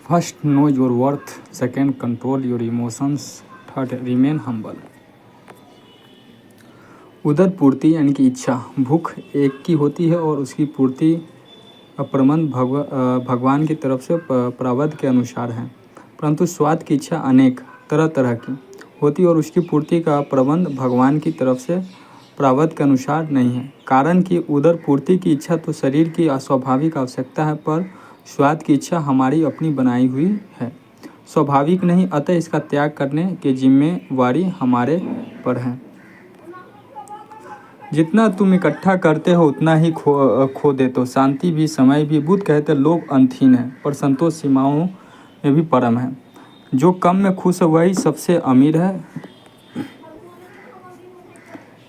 First know your worth, second control your emotions, third remain humble. उदर पूर्ति यानी कि इच्छा, भूख एक की होती है और उसकी पूर्ति प्रबंध भगवान की तरफ से प्रावध के अनुसार है, परंतु स्वाद की इच्छा अनेक तरह तरह की होती है और उसकी पूर्ति का प्रबंध भगवान की तरफ से प्रावध के अनुसार नहीं है। कारण कि उदर पूर्ति की इच्छा तो शरीर की अस्वाभाविक आवश्यकता है, पर स्वाद की इच्छा हमारी अपनी बनाई हुई है, स्वाभाविक नहीं, अतः इसका त्याग करने की जिम्मेवारी हमारे पर है। जितना तुम इकट्ठा करते हो उतना ही खो देते हो। शांति भी, समय भी। बुद्ध कहते लोभ अंतहीन है पर संतोष सीमाओं में भी परम है। जो कम में खुश है वही सबसे अमीर है।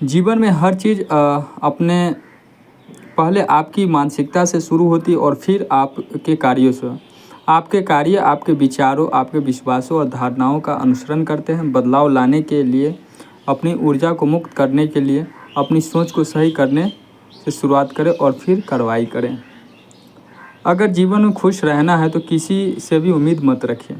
जीवन में हर चीज़ अपने पहले आपकी मानसिकता से शुरू होती है और फिर आपके कार्यों से। आपके कार्य आपके विचारों, आपके विश्वासों और धारणाओं का अनुसरण करते हैं। बदलाव लाने के लिए, अपनी ऊर्जा को मुक्त करने के लिए अपनी सोच को सही करने से शुरुआत करें और फिर कार्रवाई करें। अगर जीवन में खुश रहना है तो किसी से भी उम्मीद मत रखिए।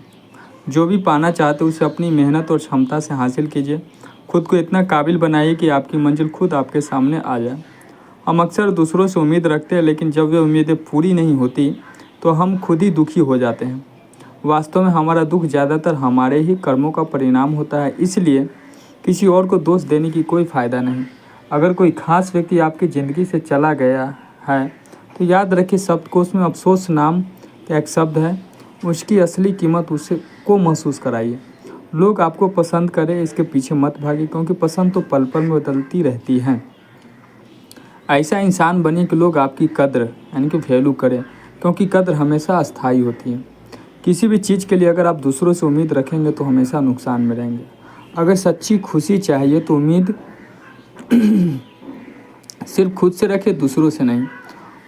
जो भी पाना चाहते उसे अपनी मेहनत और क्षमता से हासिल कीजिए। खुद को इतना काबिल बनाइए कि आपकी मंजिल खुद आपके सामने आ जाए। हम अक्सर दूसरों से उम्मीद रखते हैं, लेकिन जब वे उम्मीदें पूरी नहीं होती तो हम खुद ही दुखी हो जाते हैं। वास्तव में हमारा दुख ज़्यादातर हमारे ही कर्मों का परिणाम होता है, इसलिए किसी और को दोष देने की कोई फ़ायदा नहीं। अगर कोई खास व्यक्ति आपकी ज़िंदगी से चला गया है तो याद रखिए शब्दकोश में अफसोस नाम का एक शब्द है, उसकी असली कीमत उसे को महसूस कराइए। लोग आपको पसंद करें इसके पीछे मत भागिए, क्योंकि पसंद तो पल पल में बदलती रहती है। ऐसा इंसान बनिए कि लोग आपकी कद्र यानी कि वैल्यू करें, क्योंकि कद्र हमेशा अस्थायी होती है। किसी भी चीज़ के लिए अगर आप दूसरों से उम्मीद रखेंगे तो हमेशा नुकसान में रहेंगे। अगर सच्ची खुशी चाहिए तो उम्मीद सिर्फ खुद से रखिए, दूसरों से नहीं।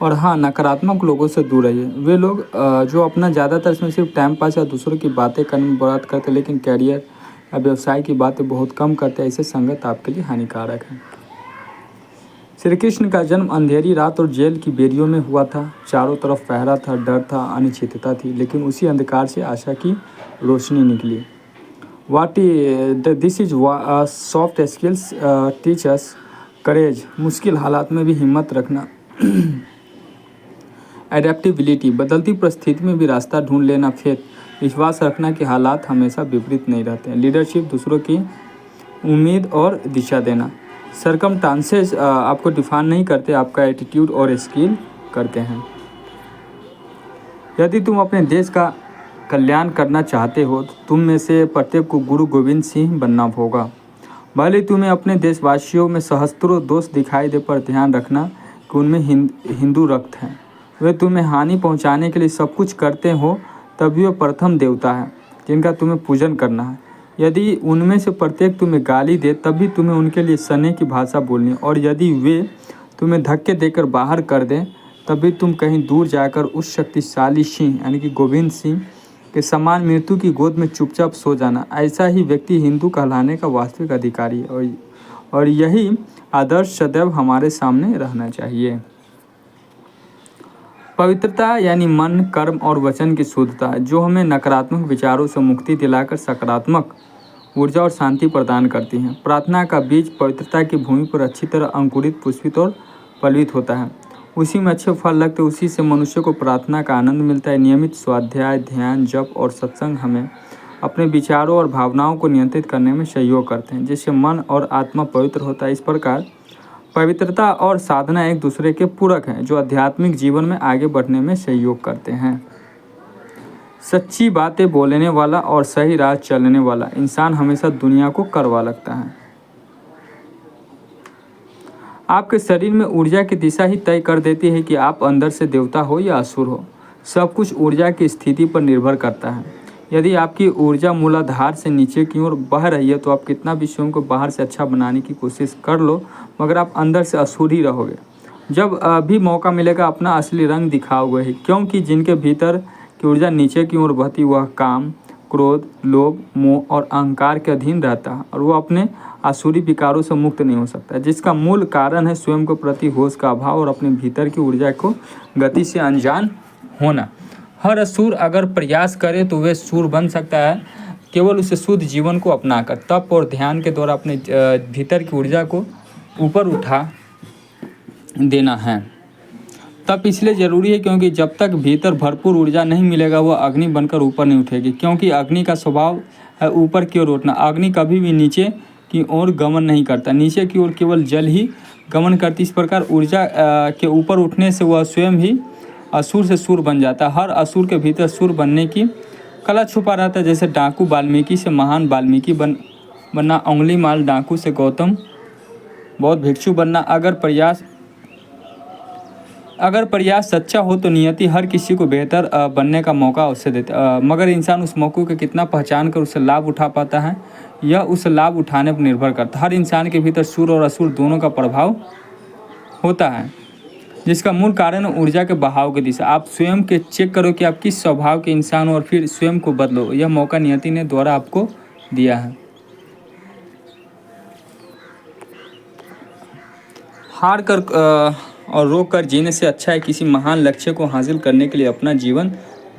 और हाँ, नकारात्मक लोगों से दूर रहिए। वे लोग जो अपना ज़्यादातर इसमें सिर्फ टाइम पास या दूसरों की बातें करने में बात करते, लेकिन कैरियर या व्यवसाय की बातें बहुत कम करते हैं। ऐसे संगत आपके लिए हानिकारक है। श्री कृष्ण का जन्म अंधेरी रात और जेल की बेरियों में हुआ था। चारों तरफ पहरा था, डर था, अनिश्चितता थी, लेकिन उसी अंधकार से आशा की रोशनी निकली। This is soft skills teach us courage, मुश्किल हालात में भी हिम्मत रखना। एडेप्टिबिलिटी, बदलती परिस्थिति में भी रास्ता ढूंढ लेना। फेथ, विश्वास रखना कि हालात हमेशा विपरीत नहीं रहते हैं। लीडरशिप, दूसरों की उम्मीद और दिशा देना। सरकमस्टांसेस आपको डिफाइन नहीं करते, आपका एटीट्यूड और स्किल करते हैं। यदि तुम अपने देश का कल्याण करना चाहते हो तो तुम में से प्रत्येक को गुरु गोविंद सिंह बनना होगा। भले तुम्हें अपने देशवासियों में सहस्त्रों दोष दिखाई दे, पर ध्यान रखना कि उनमें हिंदू रक्त हैं। वे तुम्हें हानि पहुंचाने के लिए सब कुछ करते हो, तभी वे प्रथम देवता है जिनका तुम्हें पूजन करना है। यदि उनमें से प्रत्येक तुम्हें गाली दे तब भी तुम्हें उनके लिए सने की भाषा बोलनी है, और यदि वे तुम्हें धक्के देकर बाहर कर दें तब भी तुम कहीं दूर जाकर उस शक्तिशाली सिंह यानी कि गोविंद सिंह के समान मृत्यु की गोद में चुपचाप सो जाना। ऐसा ही व्यक्ति हिंदू कहलाने का वास्तविक अधिकारी है, और यही आदर्श सदैव हमारे सामने रहना चाहिए। पवित्रता यानी मन, कर्म और वचन की शुद्धता, जो हमें नकारात्मक विचारों से मुक्ति दिलाकर सकारात्मक ऊर्जा और शांति प्रदान करती हैं। प्रार्थना का बीज पवित्रता की भूमि पर अच्छी तरह अंकुरित, पुष्पित और फलित होता है। उसी में अच्छे फल लगते, उसी से मनुष्य को प्रार्थना का आनंद मिलता है। नियमित स्वाध्याय, ध्यान, जप और सत्संग हमें अपने विचारों और भावनाओं को नियंत्रित करने में सहयोग करते हैं, जिससे मन और आत्मा पवित्र होता है। इस प्रकार पवित्रता और साधना एक दूसरे के पूरक हैं, जो आध्यात्मिक जीवन में आगे बढ़ने में सहयोग करते हैं। सच्ची बातें बोलने वाला और सही राह चलने वाला इंसान हमेशा दुनिया को करवा लगता है। आपके शरीर में ऊर्जा की दिशा ही तय कर देती है कि आप अंदर से देवता हो या असुर हो। सब कुछ ऊर्जा की स्थिति पर निर्भर करता है। यदि आपकी ऊर्जा मूलाधार से नीचे की ओर बह रही है तो आप कितना भी स्वयं को बाहर से अच्छा बनाने की कोशिश कर लो, मगर आप अंदर से असुर ही रहोगे। जब भी मौका मिलेगा अपना असली रंग दिखाओगे ही, क्योंकि जिनके भीतर की ऊर्जा नीचे की ओर बहती वह काम, क्रोध, लोभ, मोह और अहंकार के अधीन रहता है, और वो अपने आसुरी विकारों से मुक्त नहीं हो सकता, जिसका मूल कारण है स्वयं को प्रति होश का अभाव और अपने भीतर की ऊर्जा को गति से अनजान होना। हर असुर अगर प्रयास करे तो वह सूर बन सकता है, केवल उसे शुद्ध जीवन को अपनाकर तप और ध्यान के द्वारा अपने भीतर की ऊर्जा को ऊपर उठा देना है। तप इसलिए ज़रूरी है क्योंकि जब तक भीतर भरपूर ऊर्जा नहीं मिलेगा वह अग्नि बनकर ऊपर नहीं उठेगी, क्योंकि अग्नि का स्वभाव है ऊपर की ओर उठना। अग्नि कभी भी नीचे की ओर गमन नहीं करता, नीचे की ओर केवल जल ही गमन करती। इस प्रकार ऊर्जा के ऊपर उठने से वह स्वयं ही असुर से सूर बन जाता है। हर असुर के भीतर सूर बनने की कला छुपा रहता है। जैसे डाकू वाल्मीकि से महान वाल्मीकि बनना, उंगली माल डाकू से गौतम बौद्ध भिक्षु बनना। अगर प्रयास सच्चा हो तो नियति हर किसी को बेहतर बनने का मौका अवश्य देता, मगर इंसान उस मौके को कितना पहचान कर उससे लाभ उठा पाता है, यह उस लाभ उठाने पर निर्भर करता है। हर इंसान के भीतर सूर और असुर दोनों का प्रभाव होता है, जिसका मूल कारण है ऊर्जा के बहाव की दिशा। आप स्वयं के चेक करो कि आप किस स्वभाव के इंसान हो और फिर स्वयं को बदलो। यह मौका नियति ने द्वारा आपको दिया है। हार कर और रोक कर जीने से अच्छा है किसी महान लक्ष्य को हासिल करने के लिए अपना जीवन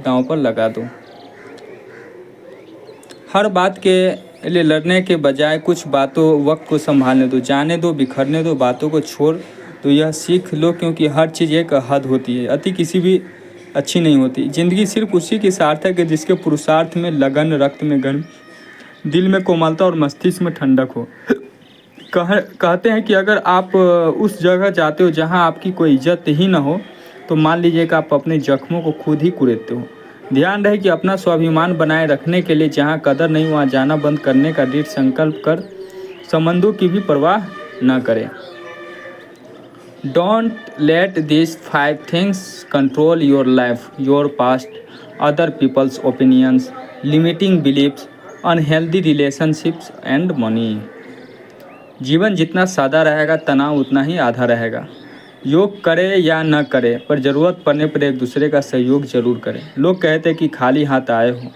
दांव पर लगा दो। हर बात के लिए लड़ने के बजाय कुछ बातों वक्त को संभालने दो, जाने दो, बिखरने दो, बातों को छोड़ दो। यह सीख लो क्योंकि हर चीज़ एक हद होती है, अति किसी भी अच्छी नहीं होती। ज़िंदगी सिर्फ उसी की सार्थक है जिसके पुरुषार्थ में लगन, रक्त में गर्म, दिल में कोमलता और मस्तिष्क में ठंडक हो। कहते हैं कि अगर आप उस जगह जाते हो जहां आपकी कोई इज्जत ही ना हो तो मान लीजिए कि आप अपने जख्मों को खुद ही कुरेदते हो। ध्यान रहे कि अपना स्वाभिमान बनाए रखने के लिए जहां कदर नहीं वहां जाना बंद करने का दृढ़ संकल्प कर संबंधों की भी परवाह न करें। Don't let this 5 things control your life, your past, other people's opinions, limiting believes, unhealthy relationships and money. जीवन जितना सादा रहेगा तनाव उतना ही आधा रहेगा। योग करे या न करे पर ज़रूरत पड़ने पर एक दूसरे का सहयोग जरूर करें। लोग कहते हैं कि खाली हाथ आए हो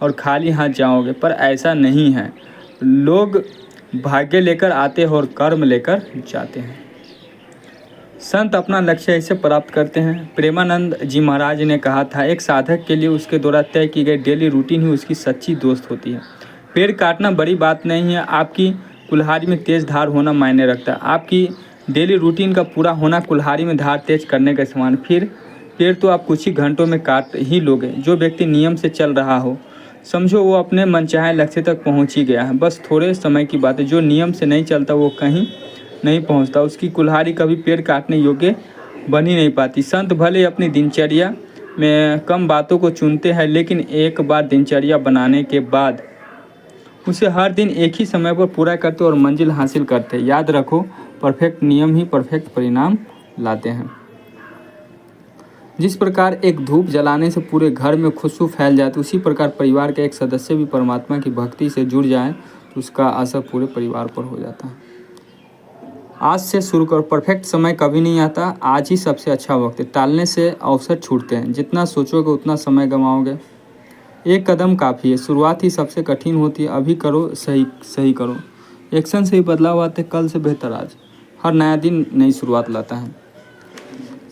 और खाली हाथ जाओगे, पर ऐसा नहीं है। लोग भाग्य लेकर आते हैं और कर्म लेकर जाते हैं। संत अपना लक्ष्य ऐसे प्राप्त करते हैं। प्रेमानंद जी महाराज ने कहा था, एक साधक के लिए उसके द्वारा तय की गई डेली रूटीन ही उसकी सच्ची दोस्त होती है। पेड़ काटना बड़ी बात नहीं है, आपकी कुल्हाड़ी में तेज़ धार होना मायने रखता है। आपकी डेली रूटीन का पूरा होना कुल्हाड़ी में धार तेज करने के समान। फिर पेड़ तो आप कुछ ही घंटों में काट ही लोगे। जो व्यक्ति नियम से चल रहा हो समझो वो अपने मनचाहे लक्ष्य तक पहुंच ही गया है, बस थोड़े समय की बात है। जो नियम से नहीं चलता वो कहीं नहीं पहुंचता, उसकी कुल्हाड़ी कभी पेड़ काटने योग्य बन ही नहीं पाती। संत भले अपनी दिनचर्या में कम बातों को चुनते हैं, लेकिन एक बार दिनचर्या बनाने के बाद उसे हर दिन एक ही समय पर पूरा करते और मंजिल हासिल करते। याद रखो, परफेक्ट नियम ही परफेक्ट परिणाम लाते हैं। जिस प्रकार एक धूप जलाने से पूरे घर में खुशबू फैल जाती, उसी प्रकार परिवार का एक सदस्य भी परमात्मा की भक्ति से जुड़ जाए तो उसका असर पूरे परिवार पर हो जाता है। आज से शुरू करो। परफेक्ट समय कभी नहीं आता, आज ही सबसे अच्छा वक्त है। टालने से अवसर छूटते हैं, जितना सोचोगे उतना समय गंवाओगे। एक कदम काफ़ी है, शुरुआत ही सबसे कठिन होती है। अभी करो, सही करो। एक्शन से ही बदलाव आते, कल से बेहतर आज। हर नया दिन नई शुरुआत लाता है।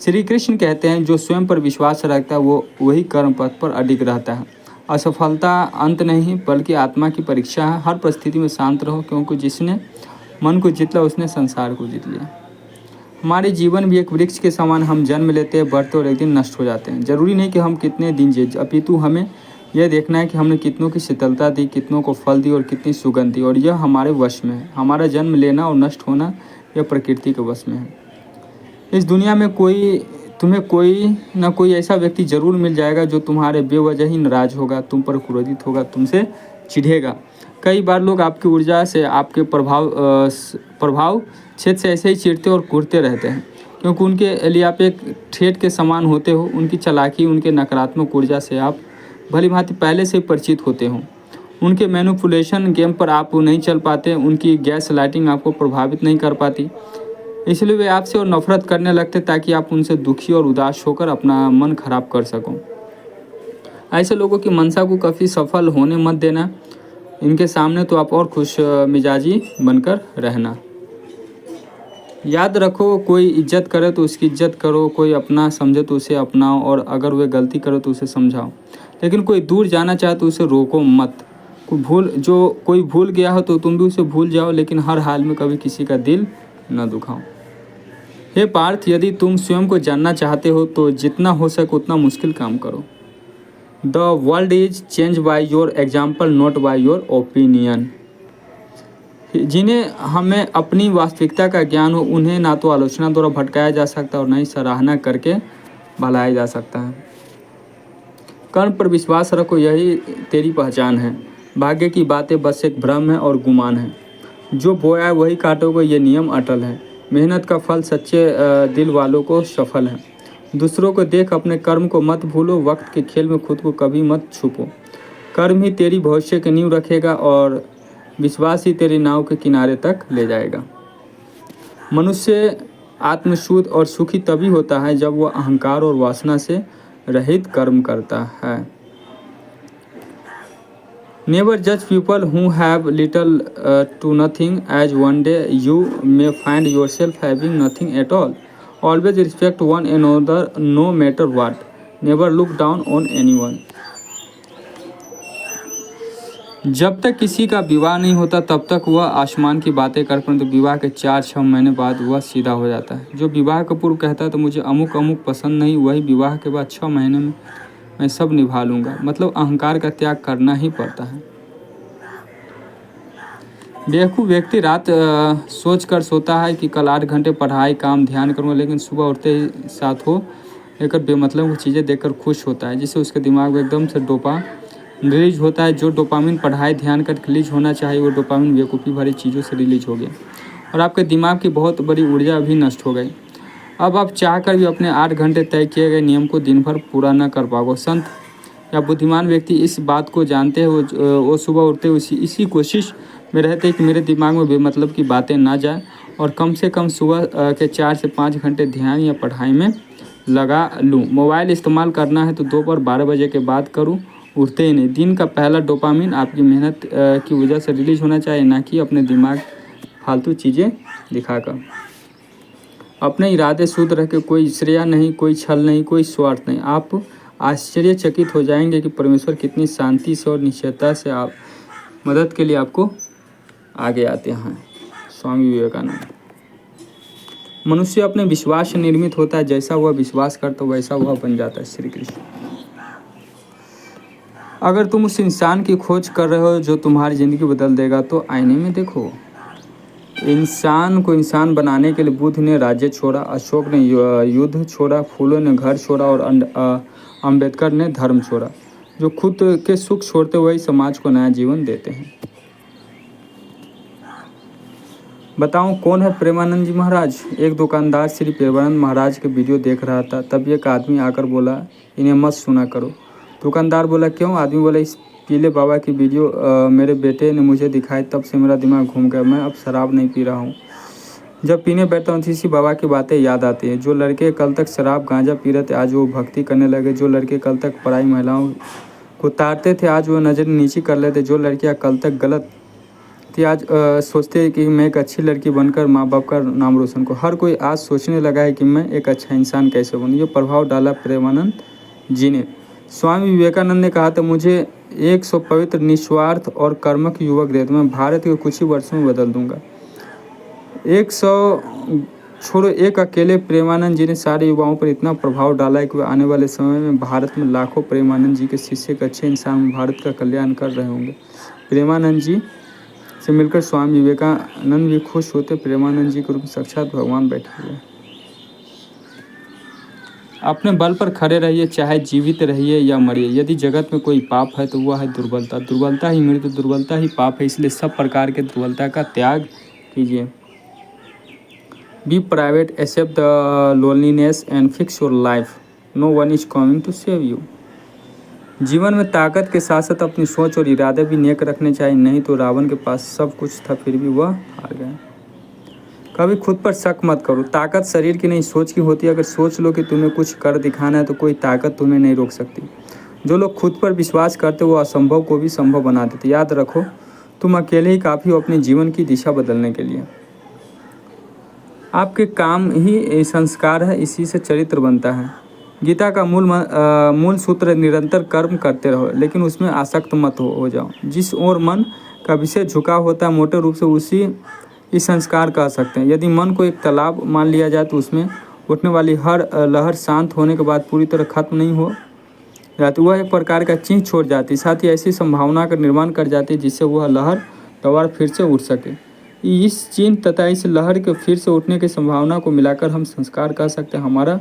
श्री कृष्ण कहते हैं, जो स्वयं पर विश्वास रखता है वो वही कर्म पथ पर अडिग रहता है। असफलता अंत नहीं बल्कि आत्मा की परीक्षा है। हर परिस्थिति में शांत रहो, क्योंकि जिसने मन को जीत लिया उसने संसार को जीत लिया। हमारे जीवन भी एक वृक्ष के समान, हम जन्म लेते हैं, बढ़ते और एक दिन नष्ट हो जाते हैं। जरूरी नहीं कि हम कितने दिन जिए, अपितु हमें यह देखना है कि हमने कितनों की शीतलता दी, कितनों को फल दी और कितनी सुगंध दी, और यह हमारे वश में है। हमारा जन्म लेना और नष्ट होना यह प्रकृति के वश में है। इस दुनिया में तुम्हें कोई ना कोई ऐसा व्यक्ति जरूर मिल जाएगा जो तुम्हारे बेवजह ही नाराज होगा, तुम पर क्रोधित होगा, तुमसे चिढ़ेगा। कई बार लोग आपकी ऊर्जा से, आपके प्रभाव क्षेत्र से ऐसे ही चिढ़ते और कूदते रहते हैं, क्योंकि उनके लिए आप एक ठेठ के समान होते हो। उनकी चालाकी, उनके नकारात्मक ऊर्जा से आप भली भांति पहले से परिचित होते हो। उनके मैनिपुलेशन गेम पर आप नहीं चल पाते, उनकी गैस लाइटिंग आपको प्रभावित नहीं कर पाती, इसलिए वे आपसे और नफरत करने लगते ताकि आप उनसे दुखी और उदास होकर अपना मन खराब कर सको। ऐसे लोगों की मंशा को कभी सफल होने मत देना। इनके सामने तो आप और खुश मिजाजी बनकर रहना। याद रखो, कोई इज्जत करे तो उसकी इज्जत करो, कोई अपना समझे तो उसे अपनाओ और अगर वह गलती करे तो उसे समझाओ। लेकिन कोई दूर जाना चाहे तो उसे रोको मत। कोई भूल गया हो तो तुम भी उसे भूल जाओ, लेकिन हर हाल में कभी किसी का दिल न दुखाओ। हे पार्थ, यदि तुम स्वयं को जानना चाहते हो तो जितना हो सके उतना मुश्किल काम करो। The world is change by your example, not by your opinion. जिन्हें हमें अपनी वास्तविकता का ज्ञान हो उन्हें ना तो आलोचना द्वारा भटकाया जा सकता और न ही सराहना करके भलाया जा सकता है। कर्म पर विश्वास रखो, यही तेरी पहचान है। भाग्य की बातें बस एक भ्रम है और गुमान है। जो बोया वही काटोगे, ये नियम अटल है। मेहनत का फल सच्चे दिल वालों को सफल है। दूसरों को देख अपने कर्म को मत भूलो, वक्त के खेल में खुद को कभी मत छुपो। कर्म ही तेरी भविष्य की नींव रखेगा और विश्वास ही तेरी नाव के किनारे तक ले जाएगा। मनुष्य आत्मशुद्ध और सुखी तभी होता है जब वह अहंकार और वासना से रहित कर्म करता है। नेवर जज people who have little to nothing, as one day you may find yourself having nothing at all. Always respect one another no matter what. Never look down on anyone. जब तक किसी का विवाह नहीं होता तब तक वह आसमान की बातें कर, परंतु विवाह के 4-6 महीने बाद वह सीधा हो जाता है। जो विवाह का पूर्व कहता है तो मुझे अमुक अमुक पसंद नहीं, वही विवाह के बाद 6 महीने में मैं सब निभा लूँगा। मतलब अहंकार का त्याग करना ही पड़ता है। बेवकूफ़ व्यक्ति रात सोच कर सोता है कि कल 8 घंटे पढ़ाई काम ध्यान करूँगा, लेकिन सुबह उठते ही साथ हो लेकर बेमतलब की चीज़ें देखकर खुश होता है, जिससे उसके दिमाग में एकदम से रिलीज होता है। जो डोपामिन पढ़ाई ध्यान कर रिलीज होना चाहिए वो डोपामिन बेवकूफ़ी भरी चीज़ों से रिलीज हो गया और आपके दिमाग की बहुत बड़ी ऊर्जा भी नष्ट हो गई। अब आप चाह कर भी अपने 8 घंटे तय किए गए नियम को दिन भर पूरा न कर पाओगे। संत या बुद्धिमान व्यक्ति इस बात को जानते हैं, वो सुबह उठते इसी कोशिश में रहते हैं कि मेरे दिमाग में बेमतलब की बातें ना जाए और कम से कम सुबह के 4 से 5 घंटे ध्यान या पढ़ाई में लगा लूँ। मोबाइल इस्तेमाल करना है तो दोपहर 12 बजे के बाद करूँ, उठते ही नहीं। दिन का पहला डोपामिन आपकी मेहनत की वजह से रिलीज होना चाहिए, ना कि अपने दिमाग फालतू चीज़ें दिखाकर। अपने इरादे शुद्ध रह के, कोई श्रेया नहीं, कोई छल नहीं, कोई स्वार्थ नहीं। आप आश्चर्यचकित हो जाएंगे कि परमेश्वर कितनी शांति से और निश्चयता से आप मदद के लिए आपको आगे आते हैं। स्वामी विवेकानंद। मनुष्य अपने विश्वास से निर्मित होता है, जैसा वह विश्वास करता वैसा वह बन जाता है। श्री कृष्ण। अगर तुम उस इंसान की खोज कर रहे हो जो तुम्हारी ज़िंदगी बदल देगा तो आईने में देखो। इंसान को इंसान बनाने के लिए बुद्ध ने राज्य छोड़ा, अशोक ने युद्ध छोड़ा, फूलों ने घर छोड़ा और अंबेडकर ने धर्म छोड़ा। जो खुद के सुख छोड़ते हुए समाज को नया जीवन देते हैं। बताऊं कौन है प्रेमानंद जी महाराज? एक दुकानदार श्री प्रेमानंद महाराज के वीडियो देख रहा था, तभी एक आदमी आकर बोला, इन्हें मत सुना करो। दुकानदार बोला, क्यों? आदमी बोला, इस पीले बाबा की वीडियो मेरे बेटे ने मुझे दिखाई, तब से मेरा दिमाग घूम गया। मैं अब शराब नहीं पी रहा हूँ। जब पीने बैठता हूँ इसी बाबा की बातें याद आती हैं। जो लड़के कल तक शराब गांजा पी रहे थे आज वो भक्ति करने लगे। जो लड़के कल तक पराई महिलाओं को ताड़ते थे आज वो नज़र नीची कर लेते। जो लड़कियाँ कल तक गलत थी आज सोचते हैं कि मैं एक अच्छी लड़की बनकर माँ बाप का नाम रोशन को। हर कोई आज सोचने लगा है कि मैं एक अच्छा इंसान कैसे बनूँ। ये प्रभाव डाला प्रेमानंद जी ने। स्वामी विवेकानंद ने कहा था, मुझे 100 पवित्र निस्वार्थ और कर्मक युवक दे तो मैं भारत को कुछ ही वर्षों में बदल दूंगा। 100 छोड़ो, एक अकेले प्रेमानंद जी ने सारे युवाओं पर इतना प्रभाव डाला है कि वे आने वाले समय में भारत में लाखों प्रेमानंद जी के शिष्य के अच्छे इंसान भारत का कल्याण कर रहे होंगे। प्रेमानंद जी से मिलकर स्वामी विवेकानंद भी खुश होते। प्रेमानंद जी के रूप में साक्षात भगवान बैठे हुए। अपने बल पर खड़े रहिए, चाहे जीवित रहिए या मरिए। यदि जगत में कोई पाप है तो वह है दुर्बलता। दुर्बलता ही मृत्यु, दुर्बलता ही पाप है। इसलिए सब प्रकार के दुर्बलता का त्याग कीजिए। Be private, accept the loneliness and fix your life. No one is coming to save you. जीवन में ताकत के साथ साथ अपनी सोच और इरादे भी नेक रखने चाहिए, नहीं तो रावण के पास सब कुछ था फिर भी वह हार गया। कभी खुद पर शक मत करो। ताकत शरीर की नहीं सोच की होती है। अगर सोच लो कि तुम्हें कुछ कर दिखाना है तो कोई ताकत तुम्हें नहीं रोक सकती। जो लोग खुद पर विश्वास करते वो असंभव को भी संभव बना देते। याद रखो, तुम अकेले ही काफ़ी हो अपने जीवन की दिशा बदलने के लिए। आपके काम ही संस्कार है, इसी से चरित्र बनता है। गीता का मूल सूत्र निरंतर कर्म करते रहो, लेकिन उसमें आसक्त मत हो जाओ। जिस ओर मन का विषय झुका होता है, मोटे रूप से उसी इस संस्कार कह सकते हैं। यदि मन को एक तालाब मान लिया जाए तो उसमें उठने वाली हर लहर शांत होने के बाद पूरी तरह खत्म नहीं हो जाती, वह एक प्रकार का चिन्ह छोड़ जाती, साथ ही ऐसी संभावना का निर्माण कर जाती जिससे वह लहर दोबारा फिर से उठ सके। इस चिन्ह तथा इस लहर के फिर से उठने की संभावना को मिलाकर हम संस्कार कह सकते हैं। हमारा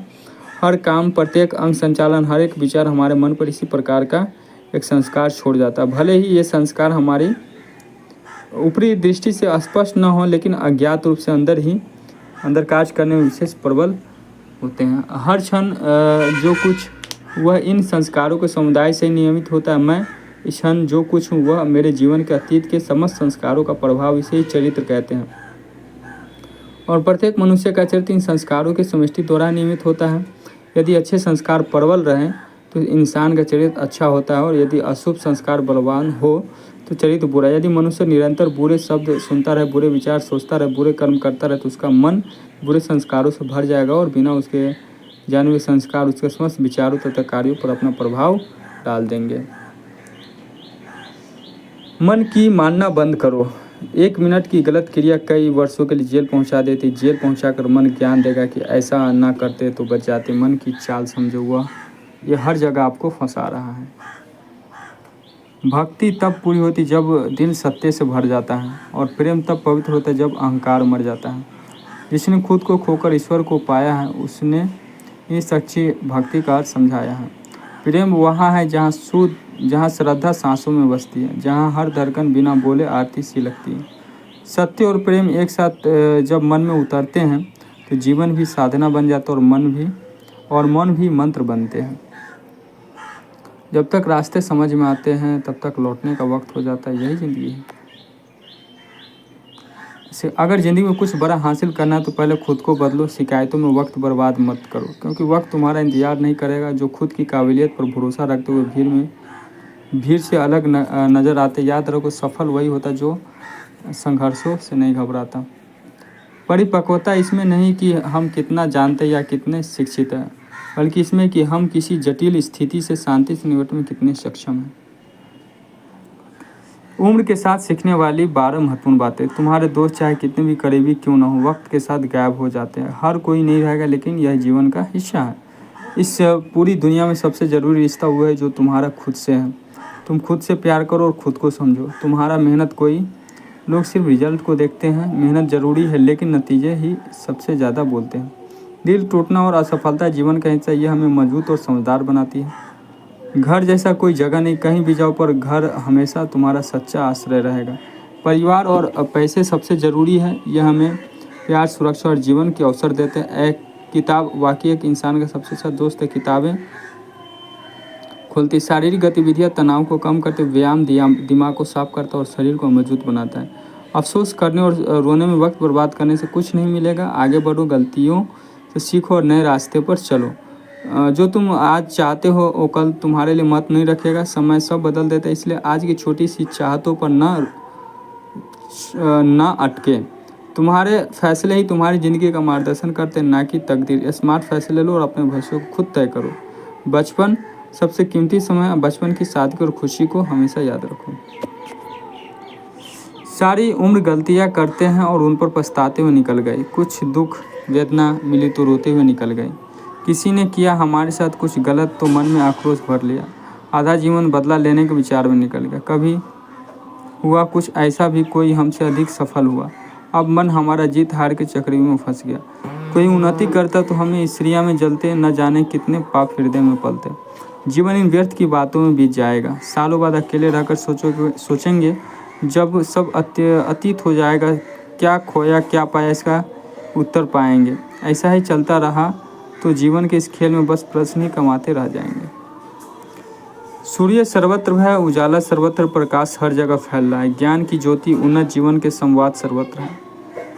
हर काम, प्रत्येक अंग संचालन, हर एक विचार हमारे मन पर इसी प्रकार का एक संस्कार छोड़ जाता है। भले ही ये संस्कार हमारी ऊपरी दृष्टि से स्पष्ट न हो, लेकिन अज्ञात रूप से अंदर कार्य करने में विशेष प्रबल होते हैं। हर क्षण जो कुछ वह इन संस्कारों के समुदाय से नियमित होता है। मैं इस क्षण जो कुछ हूँ वह मेरे जीवन के अतीत के समस्त संस्कारों का प्रभाव, इसे ही चरित्र कहते हैं। और प्रत्येक मनुष्य का चरित्र इन संस्कारों के समष्टि द्वारा नियमित होता है। यदि अच्छे संस्कार प्रबल रहें तो इंसान का चरित्र अच्छा होता है, और यदि अशुभ संस्कार बलवान हो तो चरित्र बुरा। यदि मनुष्य निरंतर बुरे शब्द सुनता रहे, बुरे विचार सोचता रहे, बुरे कर्म करता रहे, तो उसका मन बुरे संस्कारों से भर जाएगा और बिना उसके जाने हुए संस्कार उसके समस्त विचारों तथा कार्यों पर अपना प्रभाव डाल देंगे। मन की मानना बंद करो। 1 मिनट की गलत क्रिया कई वर्षों के लिए जेल पहुंचा देती। जेल पहुंचाकर मन ज्ञान देगा कि ऐसा ना करते तो बच जाते। मन की चाल समझो, वह ये हर जगह आपको फंसा रहा है। भक्ति तब पूरी होती जब दिल सत्य से भर जाता है, और प्रेम तब पवित्र होता है जब अहंकार मर जाता है। जिसने खुद को खोकर ईश्वर को पाया है, उसने ये सच्ची भक्ति का अर्थ समझाया है। प्रेम वहाँ है जहाँ श्रद्धा सांसों में बसती है, जहाँ हर धड़कन बिना बोले आरती सी लगती है। सत्य और प्रेम एक साथ जब मन में उतरते हैं तो जीवन भी साधना बन जाता है और मन भी मंत्र बनते हैं। जब तक रास्ते समझ में आते हैं तब तक लौटने का वक्त हो जाता है। यही ज़िंदगी है। अगर ज़िंदगी में कुछ बड़ा हासिल करना है तो पहले खुद को बदलो। शिकायतों में वक्त बर्बाद मत करो, क्योंकि वक्त तुम्हारा इंतज़ार नहीं करेगा। जो खुद की काबिलियत पर भरोसा रखते हुए भीड़ से अलग नज़र आते, याद रखो सफल वही होता जो संघर्षों से नहीं घबराता। परिपक्वता इसमें नहीं कि हम कितना जानते या कितने शिक्षित हैं, बल्कि इसमें कि हम किसी जटिल स्थिति से शांति से निपटने में कितने सक्षम हैं। उम्र के साथ सीखने वाली 12 महत्वपूर्ण बातें। तुम्हारे दोस्त चाहे कितने भी करीबी क्यों न हो, वक्त के साथ गायब हो जाते हैं। हर कोई नहीं रहेगा, लेकिन यह जीवन का हिस्सा है। इस पूरी दुनिया में सबसे ज़रूरी रिश्ता वो है जो तुम्हारा खुद से है। तुम खुद से प्यार करो और खुद को समझो। तुम्हारा मेहनत कोई लोग सिर्फ रिजल्ट को देखते हैं। मेहनत ज़रूरी है, लेकिन नतीजे ही सबसे ज़्यादा बोलते हैं। दिल टूटना और असफलता जीवन का हिस्सा, यह हमें मजबूत और समझदार बनाती है। घर जैसा कोई जगह नहीं, कहीं भी जाओ, पर घर हमेशा तुम्हारा सच्चा आश्रय रहेगा। परिवार और पैसे सबसे ज़रूरी है, यह हमें प्यार, सुरक्षा और जीवन के अवसर देते हैं। एक किताब वाकई एक इंसान का सबसे अच्छा दोस्त है। किताबें खोलती शारीरिक गतिविधियाँ तनाव को कम करते, व्यायाम दिमाग को साफ करता और शरीर को मजबूत बनाता है। अफसोस करने और रोने में वक्त बर्बाद करने से कुछ नहीं मिलेगा। आगे बढ़ो, गलतियों से सीखो और नए रास्ते पर चलो। जो तुम आज चाहते हो वो कल तुम्हारे लिए मत नहीं रखेगा। समय सब बदल देता है, इसलिए आज की छोटी सी चाहतों पर ना अटके। तुम्हारे फैसले ही तुम्हारी ज़िंदगी का मार्गदर्शन करते हैं, ना कि तकदीर। स्मार्ट फैसले लो और अपने भविष्य को खुद तय करो। बचपन सबसे कीमती समय है। बचपन की सादगी और खुशी को हमेशा याद रखो। सारी उम्र गलतियाँ करते हैं और उन पर पछताते हुए निकल गए। कुछ दुख वेदना मिली तो रोते हुए निकल गए। किसी ने किया हमारे साथ कुछ गलत तो मन में आक्रोश भर लिया। आधा जीवन बदला लेने के विचार में निकल गया। कभी हुआ कुछ ऐसा भी, कोई हमसे अधिक सफल हुआ। अब मन हमारा जीत हार के चक्रव्यूह में फंस गया। कोई उन्नति करता तो हमें स्त्रियाँ में जलते, न जाने कितने पाप हृदय में पलते। जीवन इन व्यर्थ की बातों में बीत जाएगा। सालों बाद अकेले रहकर सोचेंगे, जब सब अतीत हो जाएगा, क्या खोया क्या पाया, इसका उत्तर पाएंगे। ऐसा ही चलता रहा तो जीवन के इस खेल में बस प्रश्न ही कमाते रह जाएंगे। सूर्य सर्वत्र है, उजाला सर्वत्र, प्रकाश हर जगह फैल रहा है। ज्ञान की ज्योति, उन्नत जीवन के संवाद सर्वत्र है।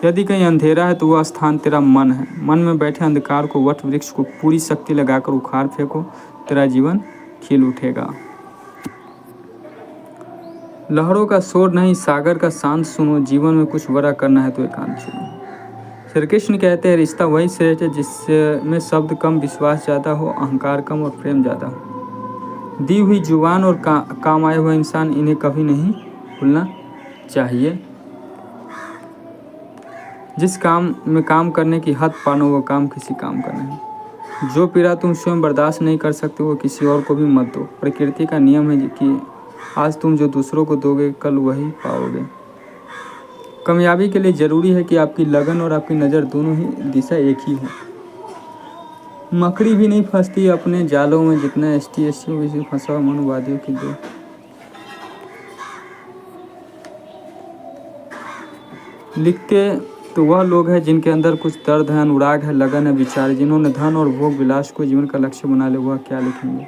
यदि कहीं अंधेरा है तो वह स्थान तेरा मन है। मन में बैठे अंधकार को, वट वृक्ष को पूरी शक्ति लगाकर उखाड़ फेंको, तेरा जीवन खिल उठेगा। लहरों का शोर नहीं, सागर का शांत सुनो। जीवन में कुछ बड़ा करना है तो एकांत चुनो। श्री कृष्ण कहते हैं रिश्ता वही श्रेष्ठ है जिसमें शब्द कम, विश्वास ज़्यादा हो, अहंकार कम और प्रेम ज़्यादा हो। दी हुई जुबान और काम आया हुआ इंसान, इन्हें कभी नहीं भूलना चाहिए। जिस काम में काम करने की हद पानो वो काम किसी काम का नहीं। जो पीड़ा तुम स्वयं बर्दाश्त नहीं कर सकते वो किसी और को भी मत दो। प्रकृति का नियम है कि आज तुम जो दूसरों को दोगे कल वही पाओगे। कामयाबी के लिए ज़रूरी है कि आपकी लगन और आपकी नज़र दोनों ही दिशा एक ही हो। मकड़ी भी नहीं फंसती अपने जालों में जितना एसटी फंसा हुआ मनुवादियों की दो। लिखते तो वह लोग हैं जिनके अंदर कुछ दर्द है, अनुराग है, लगन है, विचार है। जिन्होंने धन और भोग विलास को जीवन का लक्ष्य बना लिया वह क्या लिखेंगे।